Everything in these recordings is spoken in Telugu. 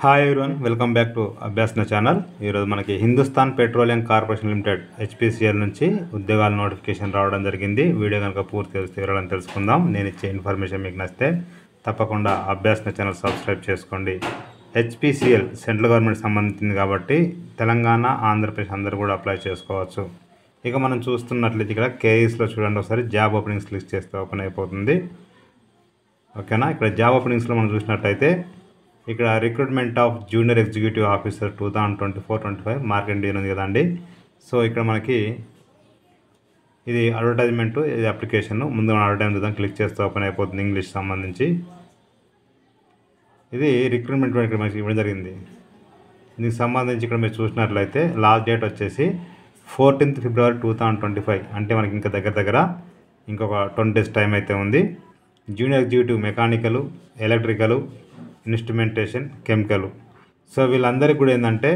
Hi everyone, welcome back to Abhyasana channel. ఈరోజు మనకి Hindustan Petroleum Corporation Limited HPCL నుంచి ఉద్యోగాల నోటిఫికేషన్ రావడం జరిగింది. వీడియో కనుక పూర్తి వివరాలను తెలుసుకుందాం. నేను ఇచ్చే ఇన్ఫర్మేషన్ మీకు నచ్చితే తప్పకుండా అభ్యాసన ఛానల్ సబ్స్క్రైబ్ చేసుకోండి. హెచ్పిసిఎల్ సెంట్రల్ గవర్నమెంట్ సంబంధించింది కాబట్టి తెలంగాణ, ఆంధ్రప్రదేశ్ అందరూ కూడా అప్లై చేసుకోవచ్చు. ఇక మనం చూస్తున్నట్లయితే ఇక్కడ కేఈస్లో చూడండి, ఒకసారి జాబ్ ఓపెనింగ్స్ క్లిక్ చేస్తే ఓపెన్ అయిపోతుంది. ఓకేనా, ఇక్కడ జాబ్ ఓపెనింగ్స్లో మనం చూసినట్లయితే ఇక్కడ recruitment of junior executive officer 2024-25 market division ఉంది కదండి. సో ఇక్కడ మనకి ఇది అడ్వర్టైజ్మెంట్, ఇది అప్లికేషన్. ముందు మనం అడ్వర్టైజ్మెంట్ చూద్దాం. క్లిక్ చేస్తే ఓపెన్ అయిపోతుంది. ఇంగ్లీష్ సంబంధించి ఇది రిక్రూట్మెంట్ ఇక్కడ మనకి ఇవ్వడం జరిగింది. దీనికి సంబంధించి ఇక్కడ మీరు చూసినట్లయితే లాస్ట్ డేట్ వచ్చేసి 14th February 2025, అంటే మనకి ఇంకా దగ్గర ఇంకొక 20 days టైం అయితే ఉంది. Junior executive mechanical, electrical, instrumentation, chemical. So వీళ్ళందరికీ కూడా ఏంటంటే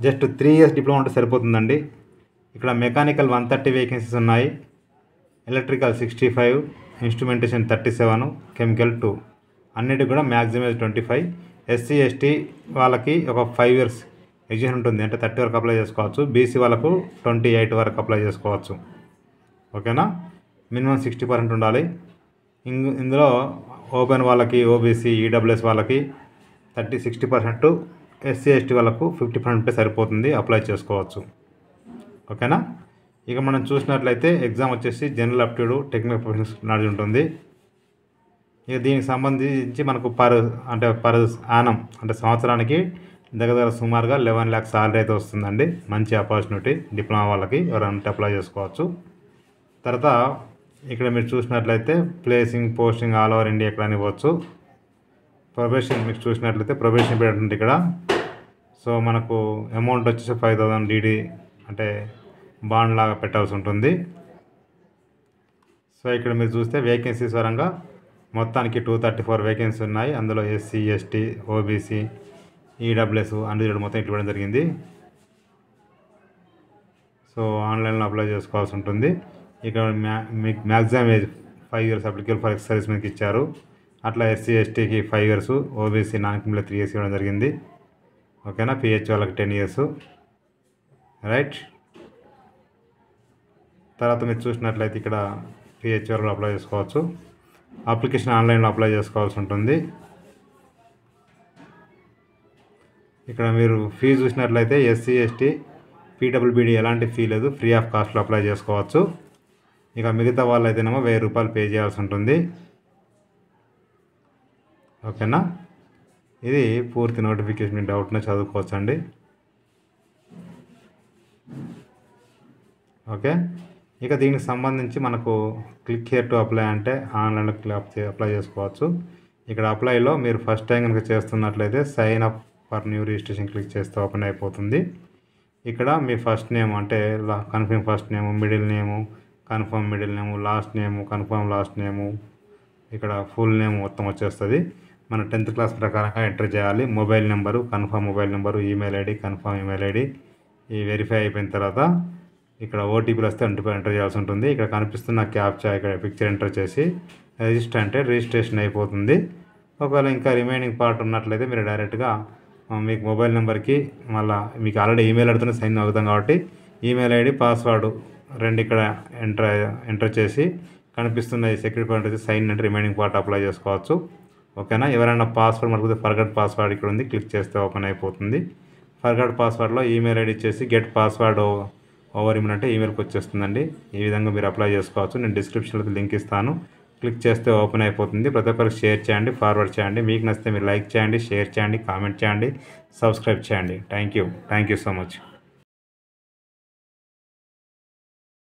జస్ట్ 3 years డిప్లొమా ఉంటే సరిపోతుందండి. ఇక్కడ మెకానికల్ 130 వేకెన్సీస్ ఉన్నాయి, ఎలక్ట్రికల్ 65, ఇన్స్ట్రుమెంటేషన్ 37, కెమికల్ 2. అన్నిటికి కూడా మ్యాక్సిమం 25. ఎస్సీ ఎస్టీ వాళ్ళకి ఒక 5 years ఎగ్జిషన్ ఉంటుంది, అంటే 30 వరకు అప్లై చేసుకోవచ్చు. బీసీ వాళ్ళకు 28 వరకు అప్లై చేసుకోవచ్చు. ఓకేనా, మినిమం 60% ఉండాలి. ఇందులో ఓపెన్ వాళ్ళకి, ఓబీసీ, ఈడబ్ల్యూఎస్ వాళ్ళకి 60%, ఎస్సీ ఎస్టీ వాళ్ళకు 50% ఉంటే సరిపోతుంది, అప్లై చేసుకోవచ్చు. ఓకేనా, ఇక మనం చూసినట్లయితే ఎగ్జామ్ వచ్చేసి general aptitude, technical professionals knowledge ఉంటుంది. ఇక దీనికి సంబంధించి మనకు పర్ యానం అంటే సంవత్సరానికి దగ్గర సుమారుగా 11 lakhs సాలరీ అయితే వస్తుందండి. మంచి ఆపర్చునిటీ డిప్లొమా వాళ్ళకి, ఎవరంటే అప్లై చేసుకోవచ్చు. తర్వాత ఇక్కడ మీరు చూసినట్లయితే placing, posting all over India ఎక్కడ ఇవ్వచ్చు. ప్రొబేషన్ మీకు చూసినట్లయితే ప్రొబేషన్ పీరియడ్ ఉంటుంది ఇక్కడ. సో మనకు అమౌంట్ వచ్చేసి 5,000 డీడీ అంటే బాండ్ లాగా పెట్టాల్సి ఉంటుంది. సో ఇక్కడ మీరు చూస్తే వేకెన్సీస్ పరంగా మొత్తానికి 234 వేకెన్సీ ఉన్నాయి. అందులో ఎస్సీ, ఎస్టీ, ఓబీసీ, ఈడబ్ల్యూఎస్ అన్ని మొత్తం ఇవ్వడం జరిగింది. సో ఆన్లైన్లో అప్లై చేసుకోవాల్సి ఉంటుంది. ఇక్కడ మీకు maximum age 5 years applicable for ex service మీకు ఇచ్చారు. అట్లా ఎస్సీ ఎస్టీకి 5 years, OBC non criminal 3 years ఇవ్వడం జరిగింది. ఓకేనా, పిహెచ్ వాళ్ళకి 10 years. రైట్, తర్వాత మీరు చూసినట్లయితే ఇక్కడ పిహెచ్ వాళ్ళు అప్లై చేసుకోవచ్చు. అప్లికేషన్ ఆన్లైన్లో అప్లై చేసుకోవాల్సి ఉంటుంది. ఇక్కడ మీరు ఫీజు చూసినట్లయితే ఎస్సీ ఎస్టీ పీడబ్ల్యూబీడీ ఎలాంటి ఫీ లేదు, ఫ్రీ ఆఫ్ కాస్ట్లో అప్లై చేసుకోవచ్చు. ఇక మిగతా వాళ్ళు అయితేనేమో 1000 రూపాయలు పే చేయాల్సి ఉంటుంది. ఓకేనా, ఇది పూర్తి నోటిఫికేషన్. డౌట్నే చదువుకోవచ్చండి. ఓకే, ఇక దీనికి సంబంధించి మనకు క్లిక్ హియర్ టు అప్లై అంటే ఆన్లైన్లో అప్లై చేసుకోవచ్చు. ఇక్కడ అప్లైలో మీరు ఫస్ట్ టైం కనుక చేస్తున్నట్లయితే sign up for new registration click చేస్తే ఓపెన్ అయిపోతుంది. ఇక్కడ మీ ఫస్ట్ నేమ్ అంటే confirm first name, middle name, confirm middle name, last name, confirm last name, ఇక్కడ ఫుల్ నేమ్ మొత్తం వచ్చేస్తుంది. మన 10th క్లాస్ ప్రకారంగా ఎంటర్ చేయాలి. Mobile number, confirm mobile number, email ID, confirm email ID. ఈ వెరిఫై అయిపోయిన తర్వాత ఇక్కడ ఓటీపీలు వస్తే ఎంటర్ చేయాల్సి ఉంటుంది. ఇక్కడ కనిపిస్తున్న క్యాప్చా ఇక్కడ పిక్చర్ ఎంటర్ చేసి రిజిస్టర్ అంటే రిజిస్ట్రేషన్ అయిపోతుంది. ఒకవేళ ఇంకా రిమైనింగ్ పార్ట్ ఉన్నట్లయితే మీరు డైరెక్ట్గా మీకు మొబైల్ నెంబర్కి మళ్ళీ మీకు ఆల్రెడీ ఈమెయిల్ ఐడితోనే సైన్ అవుతాం కాబట్టి ఈమెయిల్ ఐడి, పాస్వర్డ్ 2 ఇక్కడ ఎంటర్ చేసి కనిపిస్తున్న ఈ సెక్యూరిటీ పాయింట్ వచ్చి సైన్ అంటే రిమైనింగ్ పార్ట్ అప్లై చేసుకోవచ్చు. ఓకేనా, ఎవరైనా పాస్వర్డ్ మరిపోతే ఫర్గట్ పాస్వర్డ్ ఇక్కడ ఉంది, క్లిక్ చేస్తే ఓపెన్ అయిపోతుంది. ఫర్గట్ పాస్వర్డ్లో ఈమెయిల్ ఐడి ఇచ్చేసి గెట్ పాస్వర్డ్ ఓవర్ ఇమ్మనంటే ఈమెయిల్కి వచ్చేస్తుందండి. ఈ విధంగా మీరు అప్లై చేసుకోవచ్చు. నేను డిస్క్రిప్షన్లో లింక్ ఇస్తాను, క్లిక్ చేస్తే ఓపెన్ అయిపోతుంది. ప్రతి ఒక్కరికి షేర్ చేయండి, ఫార్వర్డ్ చేయండి. మీకు నచ్చితే మీరు లైక్ చేయండి, షేర్ చేయండి, కామెంట్ చేయండి, సబ్స్క్రైబ్ చేయండి. Thank you so much.